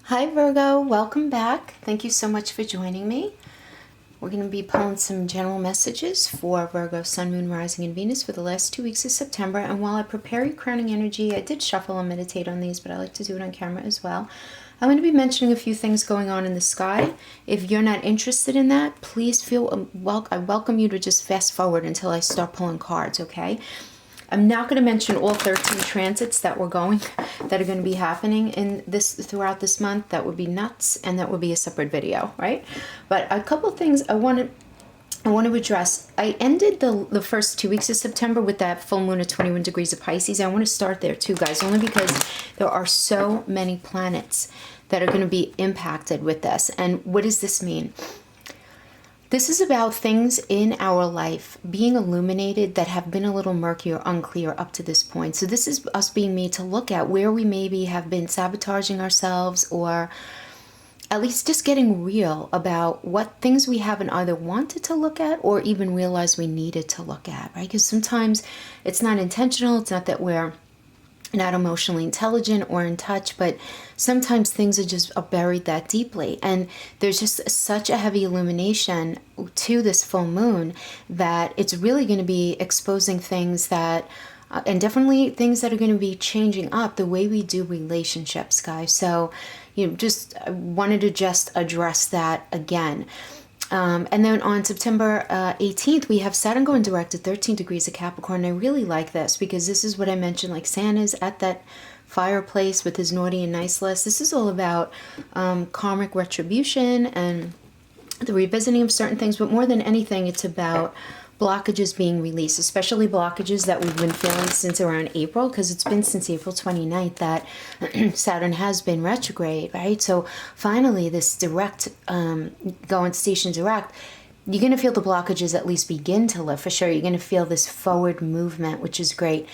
Hi Virgo, welcome back. Thank you so much for joining me. We're going to be pulling some general messages for Virgo, Sun, Moon, Rising, and Venus for the last 2 weeks of September. And while I prepare your crowning energy, I did shuffle and meditate on these, but I like to do it on camera as well. I'm going to be mentioning a few things going on in the sky. If you're not interested in that, please feel I welcome you to just fast forward until I start pulling cards, okay? I'm not going to mention all 13 transits that are going to be happening in this throughout this month. That would be nuts, and that would be a separate video, right? But a couple of things I want to address. I ended the first 2 weeks of September with that full moon at 21 degrees of Pisces. I want to start there too, guys, only because there are so many planets that are going to be impacted with this. And what does this mean? This is about things in our life being illuminated that have been a little murky or unclear up to this point. So this is us being made to look at where we maybe have been sabotaging ourselves, or at least just getting real about what things we haven't either wanted to look at or even realized we needed to look at, right? Because sometimes it's not intentional. It's not that we're not emotionally intelligent or in touch, but sometimes things are buried that deeply, and there's just such a heavy illumination to this full moon that it's really going to be exposing things that and definitely things that are going to be changing up the way we do relationships, guys. So just I wanted to just address that again. And then on September 18th, we have Saturn going direct at 13 degrees of Capricorn. And I really like this because this is what I mentioned, like Santa's at that fireplace with his naughty and nice list. This is all about karmic retribution and the revisiting of certain things. But more than anything, it's about blockages being released, especially blockages that we've been feeling since around April, because it's been since April 29th that Saturn has been retrograde, right? So finally this direct going station direct, you're going to feel the blockages at least begin to lift for sure. You're going to feel this forward movement, which is great.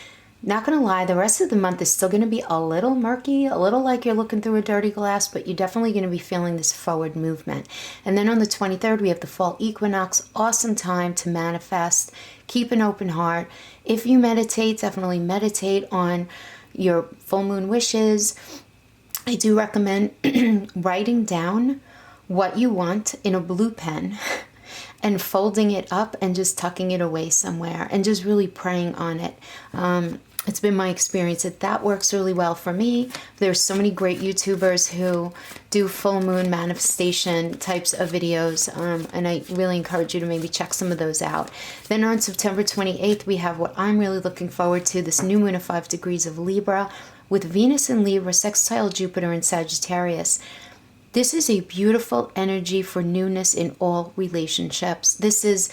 Not going to lie, the rest of the month is still going to be a little murky, a little like you're looking through a dirty glass, but you're definitely going to be feeling this forward movement. And then on the 23rd, we have the fall equinox. Awesome time to manifest. Keep an open heart. If you meditate, definitely meditate on your full moon wishes. I do recommend writing down what you want in a blue pen and folding it up and just tucking it away somewhere and just really praying on it. It's been my experience that works really well for me. There's so many great YouTubers who do full moon manifestation types of videos, and I really encourage you to maybe check some of those out. Then on September 28th, we have what I'm really looking forward to, this new moon of 5 degrees of Libra with Venus in Libra, sextile Jupiter in Sagittarius. This is a beautiful energy for newness in all relationships. This is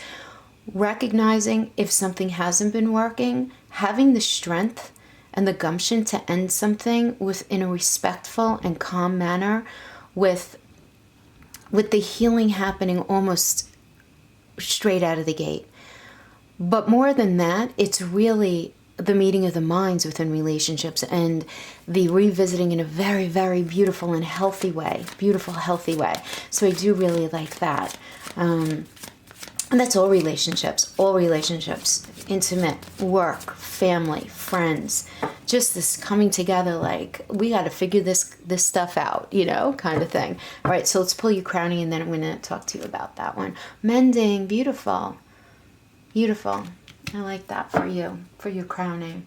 recognizing if something hasn't been working, having the strength and the gumption to end something in a respectful and calm manner, with the healing happening almost straight out of the gate. But more than that, it's really the meeting of the minds within relationships and the revisiting in a very, very beautiful and healthy way. Beautiful, healthy way. So I do really like that. And that's all relationships, intimate, work, family, friends, just this coming together like, we got to figure this stuff out, kind of thing. All right, so let's pull your crowning, and then I'm going to talk to you about that one. Mending, beautiful, beautiful. I like that for you, for your crowning.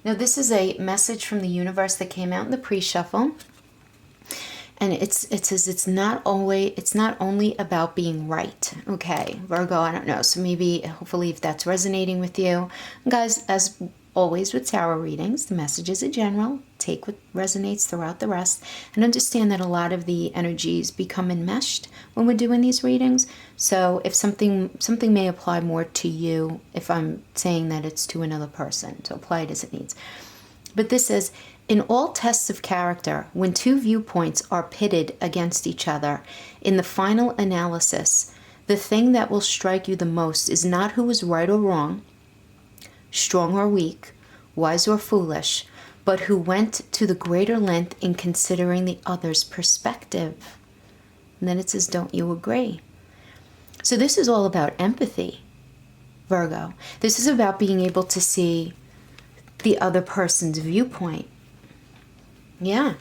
Now, this is a message from the universe that came out in the pre-shuffle. And it says it's not only about being right. Okay, Virgo, I don't know. So maybe, hopefully, if that's resonating with you. Guys, as always with tarot readings, the messages are general. Take what resonates throughout the rest. And understand that a lot of the energies become enmeshed when we're doing these readings. So if something may apply more to you if I'm saying that it's to another person. So apply it as it needs. But this says, in all tests of character, when two viewpoints are pitted against each other, in the final analysis, the thing that will strike you the most is not who is right or wrong, strong or weak, wise or foolish, but who went to the greater length in considering the other's perspective. And then it says, don't you agree? So this is all about empathy, Virgo. This is about being able to see the other person's viewpoint. Yeah,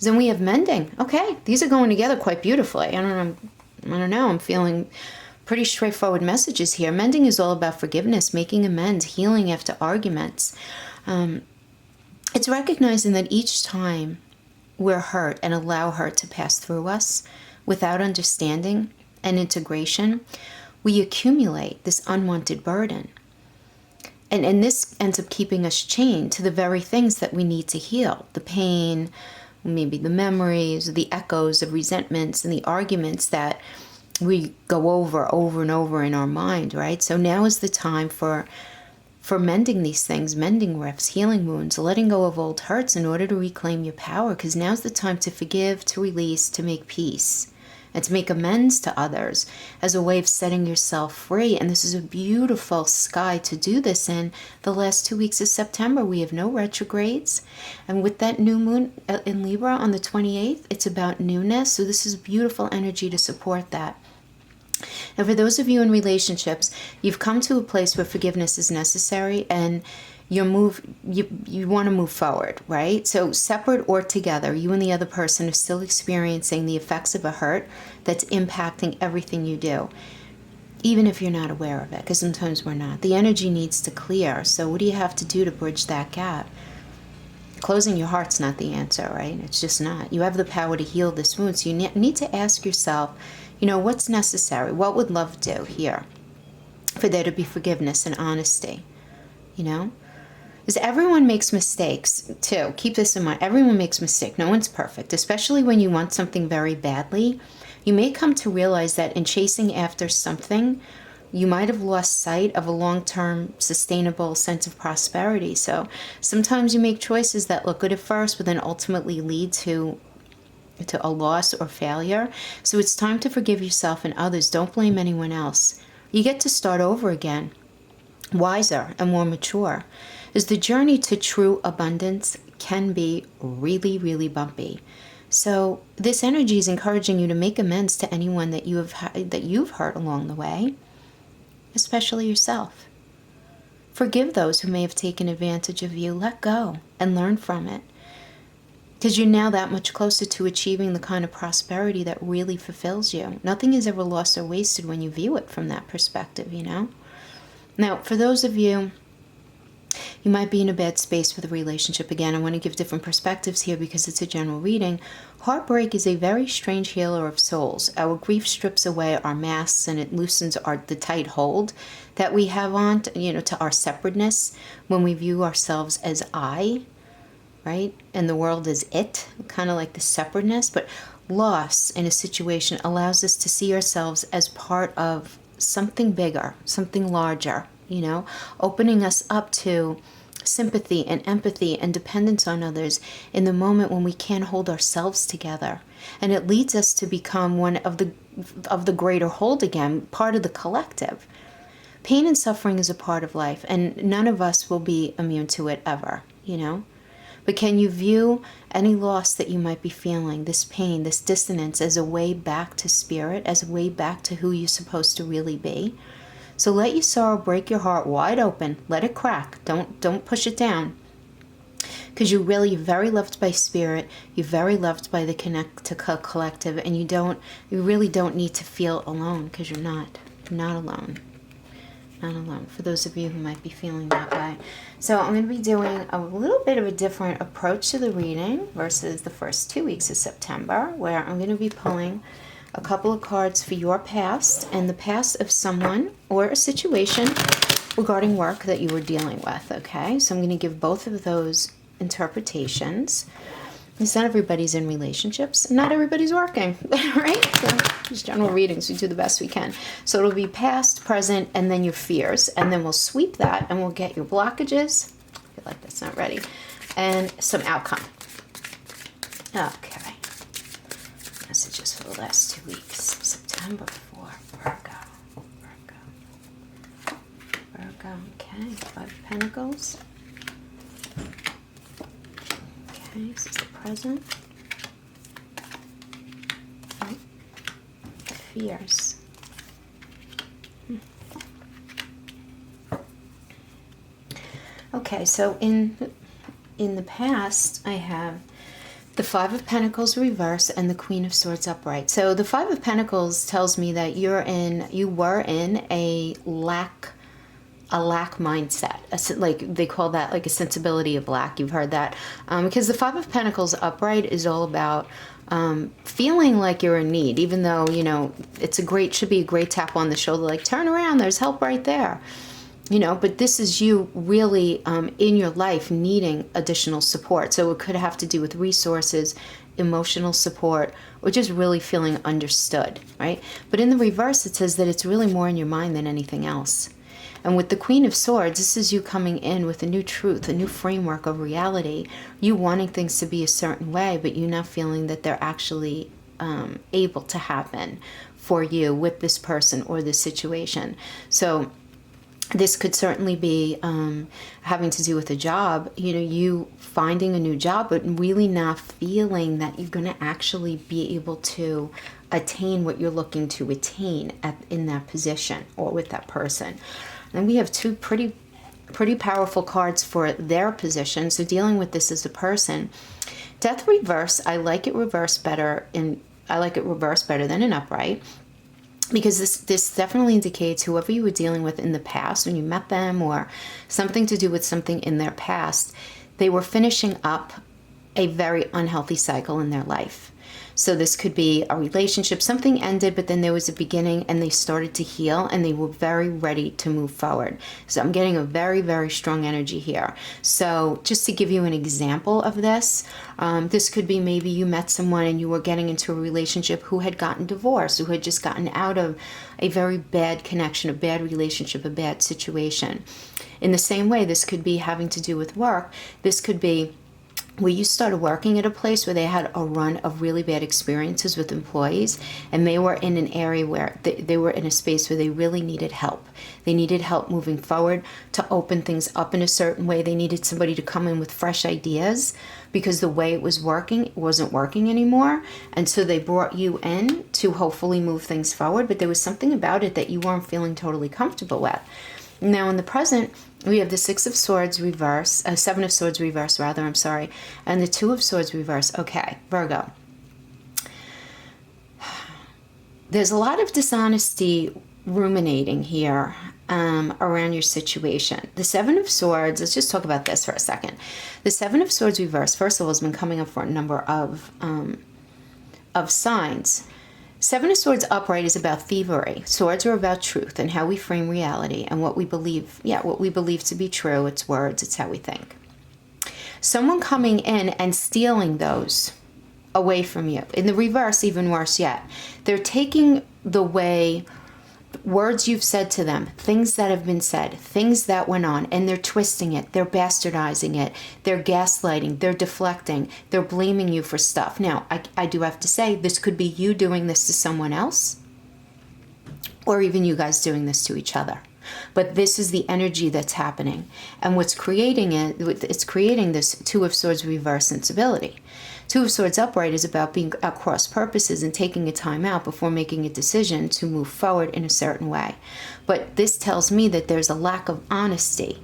Then we have mending. Okay, these are going together quite beautifully. I don't know. I'm feeling pretty straightforward messages here. Mending is all about forgiveness, making amends, healing after arguments. It's recognizing that each time we're hurt and allow hurt to pass through us without understanding and integration, we accumulate this unwanted burden. And this ends up keeping us chained to the very things that we need to heal. The pain, maybe the memories, the echoes of resentments and the arguments that we go over and over in our mind, right? So now is the time for mending these things, mending rifts, healing wounds, letting go of old hurts in order to reclaim your power, because now's the time to forgive, to release, to make peace, and to make amends to others as a way of setting yourself free. And this is a beautiful sky to do this in. The last 2 weeks of September, we have no retrogrades. And with that new moon in Libra on the 28th, it's about newness. So this is beautiful energy to support that. And for those of you in relationships, you've come to a place where forgiveness is necessary and you want to move forward, right? So separate or together, you and the other person are still experiencing the effects of a hurt that's impacting everything you do, even if you're not aware of it, because sometimes we're not. The energy needs to clear. So what do you have to do to bridge that gap? Closing your heart's not the answer, right? It's just not. You have the power to heal this wound. So you need to ask yourself, what's necessary? What would love do here for there to be forgiveness and honesty? Because everyone makes mistakes too. Keep this in mind. Everyone makes mistakes. No one's perfect, especially when you want something very badly. You may come to realize that in chasing after something, you might have lost sight of a long-term sustainable sense of prosperity. So sometimes you make choices that look good at first, but then ultimately lead to a loss or failure. So it's time to forgive yourself and others. Don't blame anyone else. You get to start over again, wiser and more mature. As the journey to true abundance can be really, really bumpy. So this energy is encouraging you to make amends to anyone that you've hurt along the way, especially yourself. Forgive those who may have taken advantage of you. Let go and learn from it. Because you're now that much closer to achieving the kind of prosperity that really fulfills you. Nothing is ever lost or wasted when you view it from that perspective, Now, for those of you might be in a bad space with a relationship. Again, I want to give different perspectives here because it's a general reading. Heartbreak is a very strange healer of souls. Our grief strips away our masks and it loosens the tight hold that we have on, to our separateness when we view ourselves as I, right? And the world is it, kind of like the separateness. But loss in a situation allows us to see ourselves as part of something bigger, something larger, opening us up to sympathy and empathy and dependence on others in the moment when we can't hold ourselves together. And it leads us to become one of the greater whole again, part of the collective. Pain and suffering is a part of life, and none of us will be immune to it ever, But can you view any loss that you might be feeling, this pain, this dissonance, as a way back to spirit, as a way back to who you're supposed to really be? So let your sorrow break your heart wide open. Let it crack. Don't push it down. Because you're very loved by spirit. You're very loved by the collective, and you really don't need to feel alone, because you're not. You're not alone. Not alone, for those of you who might be feeling that way. So I'm going to be doing a little bit of a different approach to the reading versus the first 2 weeks of September, where I'm going to be pulling a couple of cards for your past and the past of someone or a situation regarding work that you were dealing with, okay? So I'm going to give both of those interpretations. Because not everybody's in relationships, and not everybody's working, right? So these general readings, we do the best we can. So it'll be past, present, and then your fears. And then we'll sweep that, and we'll get your blockages. I feel like that's not ready. And some outcome. Okay. Messages for the last 2 weeks. September for Virgo. Virgo, okay. 5 of Pentacles. Okay, this is the present. Oh, the fears. Okay, so in the past, I have The Five of Pentacles reverse and the Queen of Swords upright. So the Five of Pentacles tells me that you were in a lack mindset. Like they call that like a sensibility of lack. You've heard that. Because the Five of Pentacles upright is all about feeling like you're in need, even though, you know, should be a great tap on the shoulder, like turn around, there's help right there. You know, but this is you really in your life needing additional support. So it could have to do with resources, emotional support, or just really feeling understood, right? But in the reverse, it says that it's really more in your mind than anything else. And with the Queen of Swords, this is you coming in with a new truth, a new framework of reality, you wanting things to be a certain way, but you not feeling that they're actually able to happen for you with this person or this situation. So this could certainly be having to do with a job, you know, you finding a new job, but really not feeling that you're going to actually be able to attain what you're looking to attain in that position or with that person. And we have two pretty powerful cards for their position. So dealing with this as a person. Death reverse, I like it reverse better than an upright. Because this definitely indicates whoever you were dealing with in the past when you met them, or something to do with something in their past, they were finishing up a very unhealthy cycle in their life. So this could be a relationship, something ended, but then there was a beginning and they started to heal and they were very ready to move forward. So I'm getting a very, very strong energy here. So just to give you an example of this, this could be maybe you met someone and you were getting into a relationship who had gotten divorced, who had just gotten out of a very bad connection, a bad relationship, a bad situation. In the same way, this could be having to do with work. This could be where you started working at a place where they had a run of really bad experiences with employees, and they were in an area where they were in a space where they really needed help. They needed help moving forward to open things up in a certain way. They needed somebody to come in with fresh ideas because the way it was working, it wasn't working anymore. And so they brought you in to hopefully move things forward, but there was something about it that you weren't feeling totally comfortable with. Now in the present, we have the Six of Swords reverse, Seven of Swords reverse rather, I'm sorry, and the Two of Swords reverse. Okay, Virgo. There's a lot of dishonesty ruminating here around your situation. The Seven of Swords, let's just talk about this for a second. The Seven of Swords reverse, first of all, has been coming up for a number of signs. Seven of Swords upright is about thievery. Swords are about truth and how we frame reality and what we believe. Yeah, what we believe to be true. It's words. It's how we think. Someone coming in and stealing those away from you. In the reverse, even worse yet. They're taking the way words you've said to them, things that have been said, things that went on, and they're twisting it, they're bastardizing it, they're gaslighting, they're deflecting, they're blaming you for stuff. Now, I do have to say, this could be you doing this to someone else, or even you guys doing this to each other. But this is the energy that's happening. And what's creating it, it's creating this Two of Swords reverse sensibility. Two of Swords upright is about being at cross purposes and taking a time out before making a decision to move forward in a certain way. But this tells me that there's a lack of honesty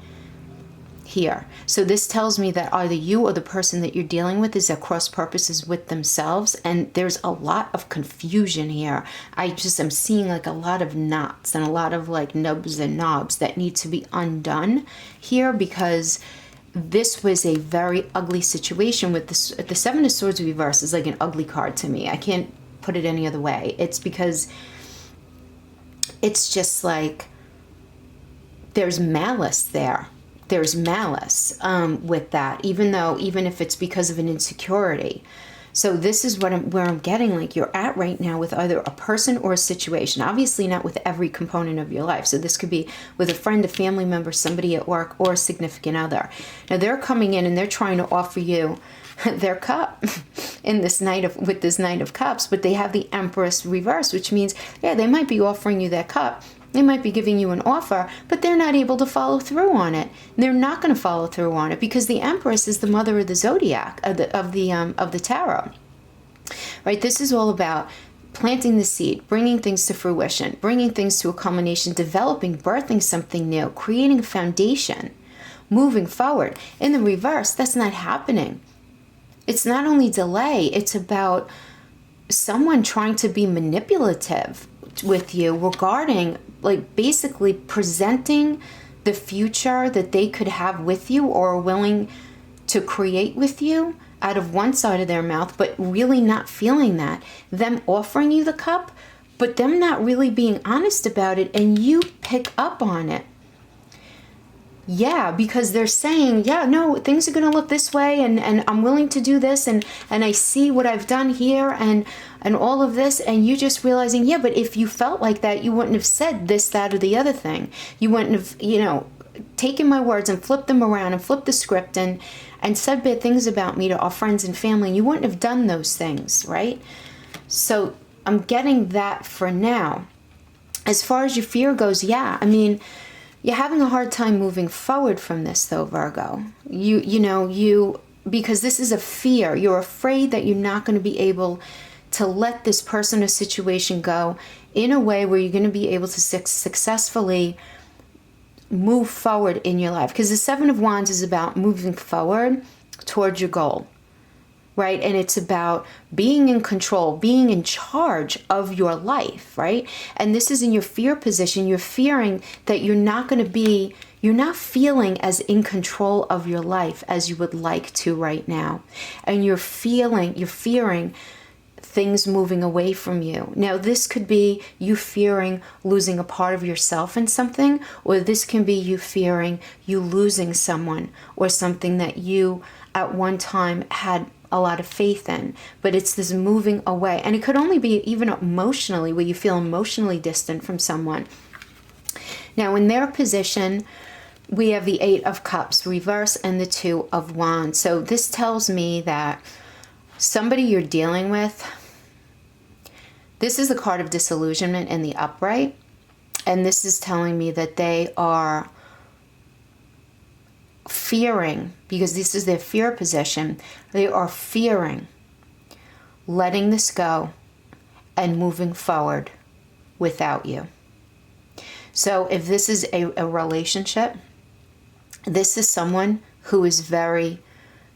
here. So this tells me that either you or the person that you're dealing with is at cross purposes with themselves, and there's a lot of confusion here. I'm seeing like a lot of knots and a lot of like nubs and knobs that need to be undone here, because this was a very ugly situation with this. The Seven of Swords reverse is like an ugly card to me. I can't put it any other way. It's because it's just like there's malice there. There's malice with that, even if it's because of an insecurity. So this is where I'm getting, like, you're at right now with either a person or a situation. Obviously not with every component of your life. So this could be with a friend, a family member, somebody at work, or a significant other. Now they're coming in and they're trying to offer you their cup with this Knight of Cups, but they have the Empress reverse, which means, yeah, they might be offering you that cup. They might be giving you an offer, but they're not able to follow through on it. They're not going to follow through on it because the Empress is the mother of the zodiac, of the tarot. Right? This is all about planting the seed, bringing things to fruition, bringing things to a culmination, developing, birthing something new, creating a foundation, moving forward. In the reverse, that's not happening. It's not only delay, it's about someone trying to be manipulative with you regarding, like, basically presenting the future that they could have with you or are willing to create with you out of one side of their mouth, but really not feeling that. Them offering you the cup, but them not really being honest about it, and you pick up on it. Yeah, because they're saying, yeah, no, things are going to look this way, and I'm willing to do this, and I see what I've done here, and all of this, and you just realizing, yeah, but if you felt like that, you wouldn't have said this, that, or the other thing. You wouldn't have, taken my words and flipped them around and flipped the script and said bad things about me to our friends and family. You wouldn't have done those things, right? So I'm getting that for now. As far as your fear goes, yeah, I mean, you're having a hard time moving forward from this, though, Virgo. Because this is a fear. You're afraid that you're not going to be able to let this person or situation go in a way where you're going to be able to successfully move forward in your life. Because the Seven of Wands is about moving forward towards your goal, right? And it's about being in control, being in charge of your life, right? And this is in your fear position. You're fearing that you're not feeling as in control of your life as you would like to right now. And you're fearing things moving away from you. Now, this could be you fearing losing a part of yourself in something, or this can be you fearing you losing someone or something that you at one time had a lot of faith in. But it's this moving away. And it could only be even emotionally, where you feel emotionally distant from someone. Now, in their position, we have the Eight of Cups reverse and the Two of Wands. So this tells me that somebody you're dealing with, this is the card of disillusionment in the upright. And this is telling me that they are fearing, because this is their fear position, they are fearing letting this go and moving forward without you. So if this is a relationship, this is someone who is very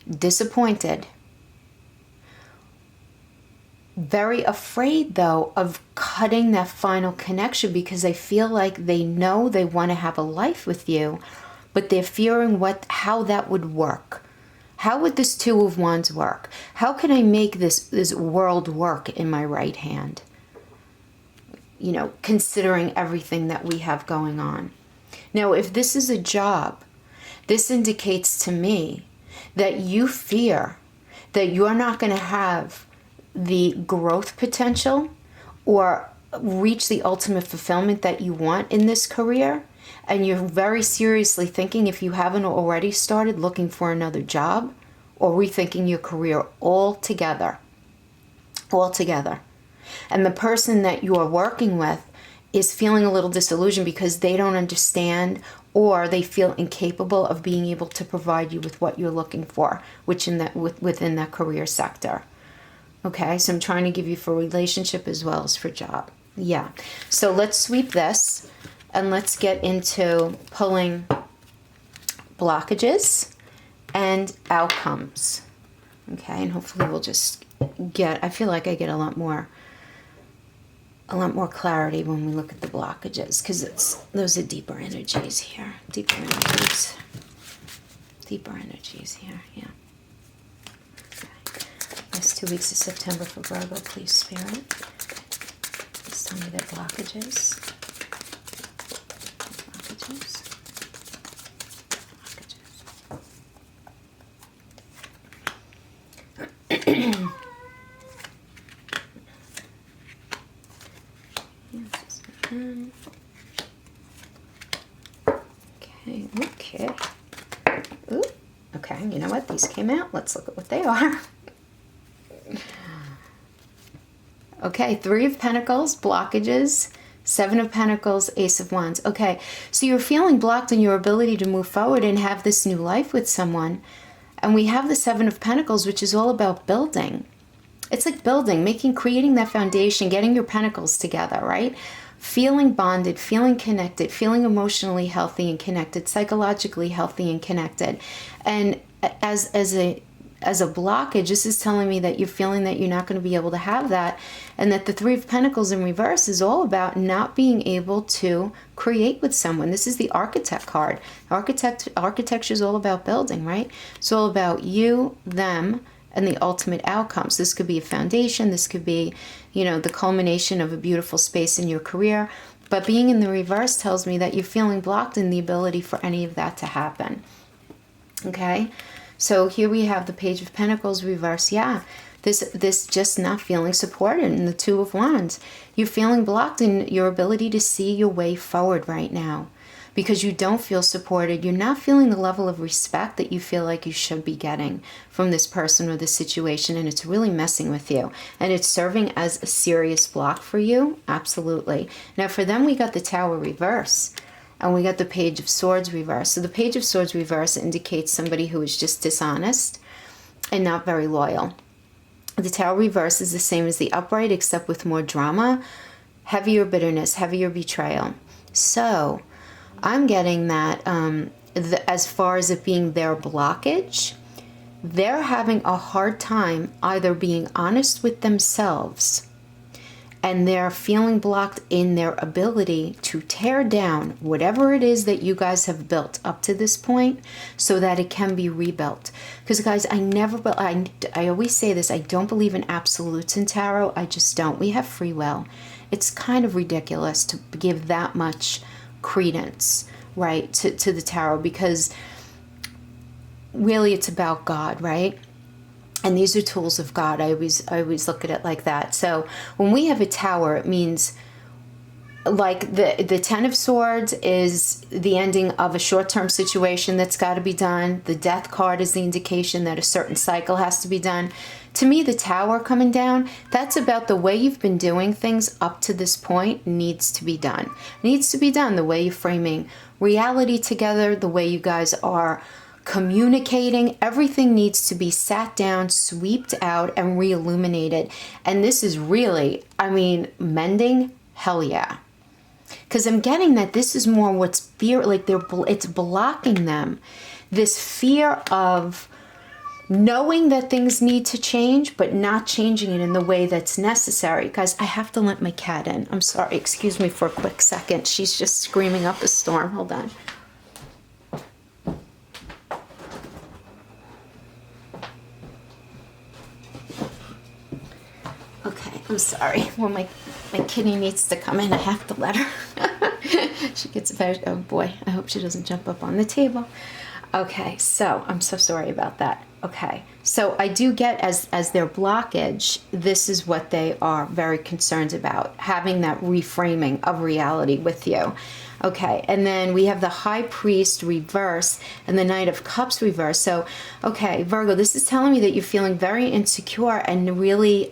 disappointed, very afraid, though, of cutting that final connection, because they feel like they know they want to have a life with you, but they're fearing how that would work. How would this Two of Wands work? How can I make this world work in my right hand? Considering everything that we have going on. Now, if this is a job, this indicates to me that you fear that you're not going to have the growth potential or reach the ultimate fulfillment that you want in this career. And you're very seriously thinking, if you haven't already started, looking for another job or rethinking your career altogether. And the person that you are working with is feeling a little disillusioned because they don't understand, or they feel incapable of being able to provide you with what you're looking for, within that career sector. Okay, so I'm trying to give you for relationship as well as for job. Yeah, so let's sweep this and let's get into pulling blockages and outcomes. Okay, and hopefully we'll just I feel like I get a lot more clarity when we look at the blockages, because those are deeper energies here. Deeper energies here, yeah. Last 2 weeks of September for Virgo, please, Spirit. Please tell me their blockages. Okay. Ooh, okay, you know what? These came out. Let's look at what they are. Okay, Three of Pentacles, blockages, Seven of Pentacles, Ace of Wands. Okay, so you're feeling blocked in your ability to move forward and have this new life with someone. And we have the Seven of Pentacles, which is all about building. It's like building, creating that foundation, getting your pentacles together, right? Feeling bonded, feeling connected, feeling emotionally healthy and connected, psychologically healthy and connected. And as as a blockage. This is telling me that you're feeling that you're not going to be able to have that, and that the Three of Pentacles in reverse is all about not being able to create with someone. This is the Architect card. Architecture is all about building, right? It's all about you, them, and the ultimate outcomes. This could be a foundation. This could be, you know, the culmination of a beautiful space in your career. But being in the reverse tells me that you're feeling blocked in the ability for any of that to happen. Okay? So here we have the Page of Pentacles reverse. Yeah, this just not feeling supported in the Two of Wands. You're feeling blocked in your ability to see your way forward right now because you don't feel supported. You're not feeling the level of respect that you feel like you should be getting from this person or this situation, and it's really messing with you. And it's serving as a serious block for you. Absolutely. Now for them, we got the Tower reverse. And we got the Page of Swords reverse. So the Page of Swords reverse indicates somebody who is just dishonest and not very loyal. The Tower reverse is the same as the upright, except with more drama, heavier bitterness, heavier betrayal. So I'm getting that as far as it being their blockage, they're having a hard time either being honest with themselves, and they're feeling blocked in their ability to tear down whatever it is that you guys have built up to this point so that it can be rebuilt. Because guys, I always say this, I don't believe in absolutes in tarot. I just don't. We have free will. It's kind of ridiculous to give that much credence, right, to the tarot, because really it's about God, right? And these are tools of God. I always look at it like that. So when we have a tower, it means like the Ten of Swords is the ending of a short-term situation that's got to be done. The Death card is the indication that a certain cycle has to be done. To me, the Tower coming down, that's about the way you've been doing things up to this point needs to be done. Needs to be done the way you're framing reality together, the way you guys are communicating. Everything needs to be sat down, swept out, and re-illuminated. And this is really, I mean, mending, hell yeah. Because I'm getting that this is more what's fear, like it's blocking them. This fear of knowing that things need to change, but not changing it in the way that's necessary. Guys, I have to let my cat in. I'm sorry, excuse me for a quick second. She's just screaming up a storm. Hold on. Okay, I'm sorry. Well, my kitty needs to come in. I have to let her. She gets very, oh boy, I hope she doesn't jump up on the table. Okay, so I'm so sorry about that. Okay, so I do get as their blockage, this is what they are very concerned about, having that reframing of reality with you. Okay, and then we have the High Priest reverse and the Knight of Cups reverse. So, okay, Virgo, this is telling me that you're feeling very insecure and really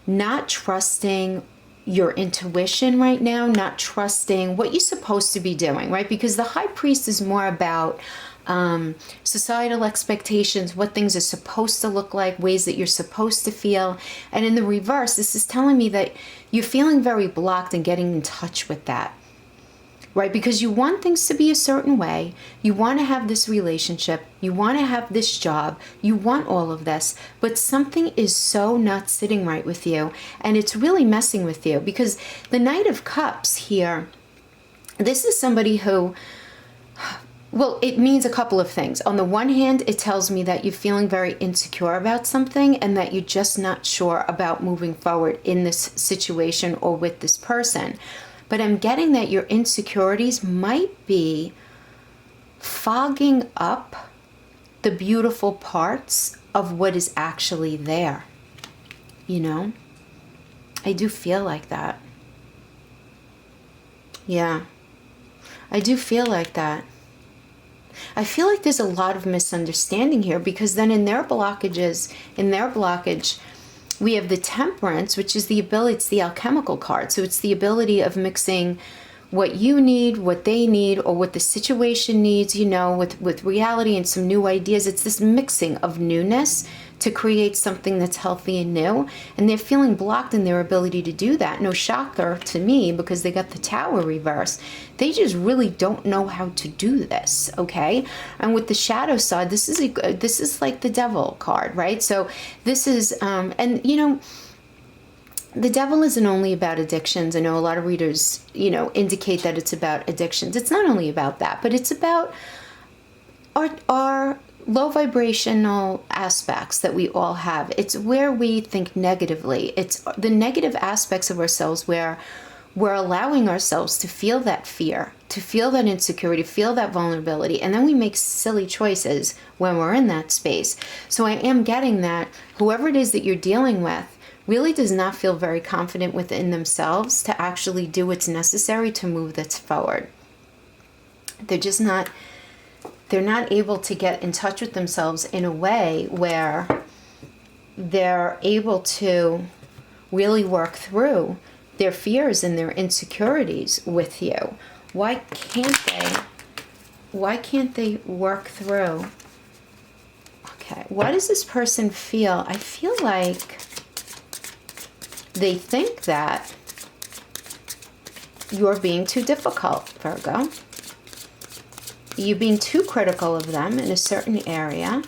not trusting your intuition right now, not trusting what you're supposed to be doing, right? Because the High Priest is more about societal expectations, what things are supposed to look like, ways that you're supposed to feel. And in the reverse, this is telling me that you're feeling very blocked and getting in touch with that. Right? Because you want things to be a certain way. You want to have this relationship. You want to have this job. You want all of this. But something is so not sitting right with you. And it's really messing with you. Because the Knight of Cups here, this is somebody who, well, it means a couple of things. On the one hand, it tells me that you're feeling very insecure about something and that you're just not sure about moving forward in this situation or with this person. But I'm getting that your insecurities might be fogging up the beautiful parts of what is actually there. You know? I do feel like that. Yeah. I do feel like that. I feel like there's a lot of misunderstanding here, because then in their blockage, we have the Temperance, which is the ability, it's the alchemical card. So it's the ability of mixing what you need, what they need, or what the situation needs, you know, with reality and some new ideas. It's this mixing of newness to create something that's healthy and new, and they're feeling blocked in their ability to do that. No shocker to me, because they got the Tower reverse. They just really don't know how to do this, okay? And with the shadow side, this is like the Devil card, right? So this is, and you know, the Devil isn't only about addictions. I know a lot of readers, you know, indicate that it's about addictions. It's not only about that, but it's about our low vibrational aspects that we all have. It's where we think negatively. It's the negative aspects of ourselves where we're allowing ourselves to feel that fear, to feel that insecurity, feel that vulnerability, and then we make silly choices when we're in that space. So I am getting that whoever it is that you're dealing with really does not feel very confident within themselves to actually do what's necessary to move this forward. They're not able to get in touch with themselves in a way where they're able to really work through their fears and their insecurities with you. Why can't they work through? Okay, what does this person feel? I feel like they think that you're being too difficult, Virgo. You're being too critical of them in a certain area.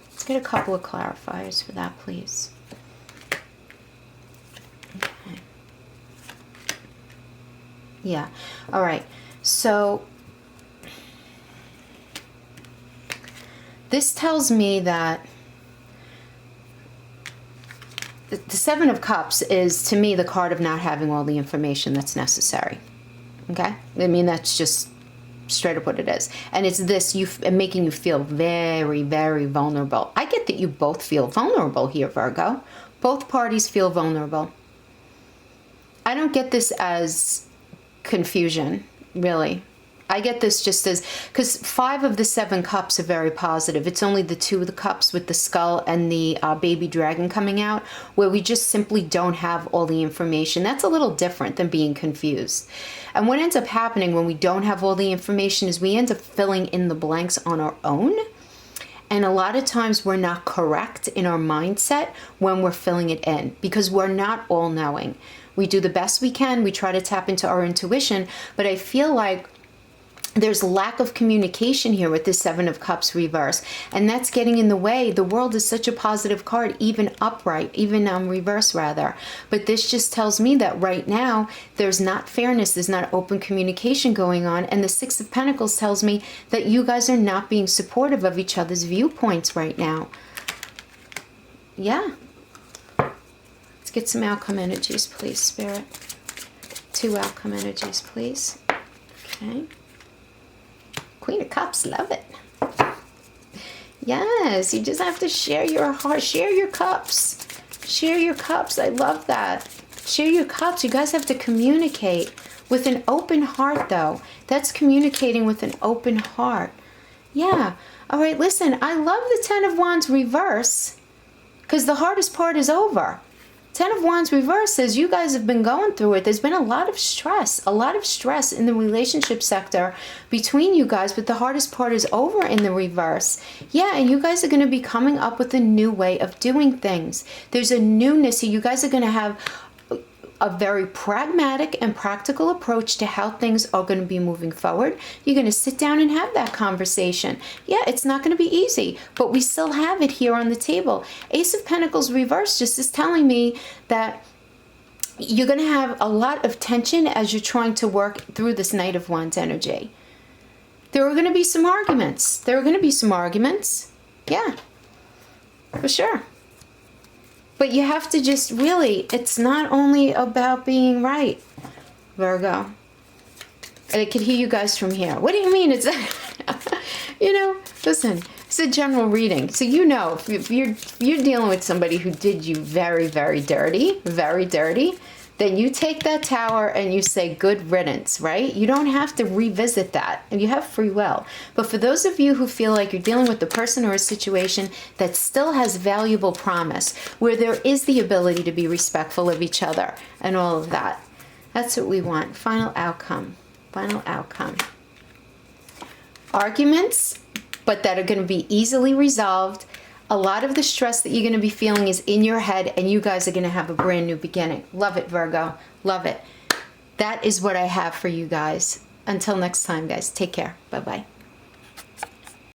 Let's get a couple of clarifiers for that, please. Okay. Yeah. All right. So this tells me that the Seven of Cups is, to me, the card of not having all the information that's necessary. Okay? I mean, that's just straight up what it is. And it's this, making you feel very, very vulnerable. I get that you both feel vulnerable here, Virgo. Both parties feel vulnerable. I don't get this as confusion, really. I get this just as, because 5 of the 7 cups are very positive. It's only the 2 of the cups with the skull and the baby dragon coming out where we just simply don't have all the information. That's a little different than being confused. And what ends up happening when we don't have all the information is we end up filling in the blanks on our own. And a lot of times we're not correct in our mindset when we're filling it in because we're not all knowing. We do the best we can. We try to tap into our intuition, but I feel like there's lack of communication here with the 7 of Cups reverse, and that's getting in the way. The World is such a positive card, even upright, even reverse rather. But this just tells me that right now there's not fairness, there's not open communication going on, and the 6 of Pentacles tells me that you guys are not being supportive of each other's viewpoints right now. Yeah. Let's get some outcome energies, please, Spirit. 2 outcome energies, please. Okay. Queen of Cups, love it. Yes, you just have to share your heart, share your cups. Share your cups, I love that. Share your cups, you guys have to communicate with an open heart though. That's communicating with an open heart. Yeah, all right, listen, I love the 10 of Wands reverse because the hardest part is over. 10 of Wands reverse says you guys have been going through it. There's been a lot of stress in the relationship sector between you guys, but the hardest part is over in the reverse. Yeah, and you guys are going to be coming up with a new way of doing things. There's a newness here. You guys are going to have a very pragmatic and practical approach to how things are going to be moving forward. You're going to sit down and have that conversation. Yeah, it's not going to be easy, but we still have it here on the table. Ace of Pentacles reverse just is telling me that you're going to have a lot of tension as you're trying to work through this Knight of Wands energy. There are going to be some arguments. Yeah, for sure. But you have to just really, it's not only about being right, Virgo. And I can hear you guys from here. What do you mean? It's, you know, listen, it's a general reading. So you know, if you're dealing with somebody who did you very, very dirty, then you take that Tower and you say good riddance, right? You don't have to revisit that, and you have free will. But for those of you who feel like you're dealing with a person or a situation that still has valuable promise, where there is the ability to be respectful of each other and all of that, that's what we want. Final outcome. Arguments, but that are going to be easily resolved. A lot of the stress that you're going to be feeling is in your head, and you guys are going to have a brand new beginning. Love it, Virgo. Love it. That is what I have for you guys. Until next time, guys. Take care. Bye-bye.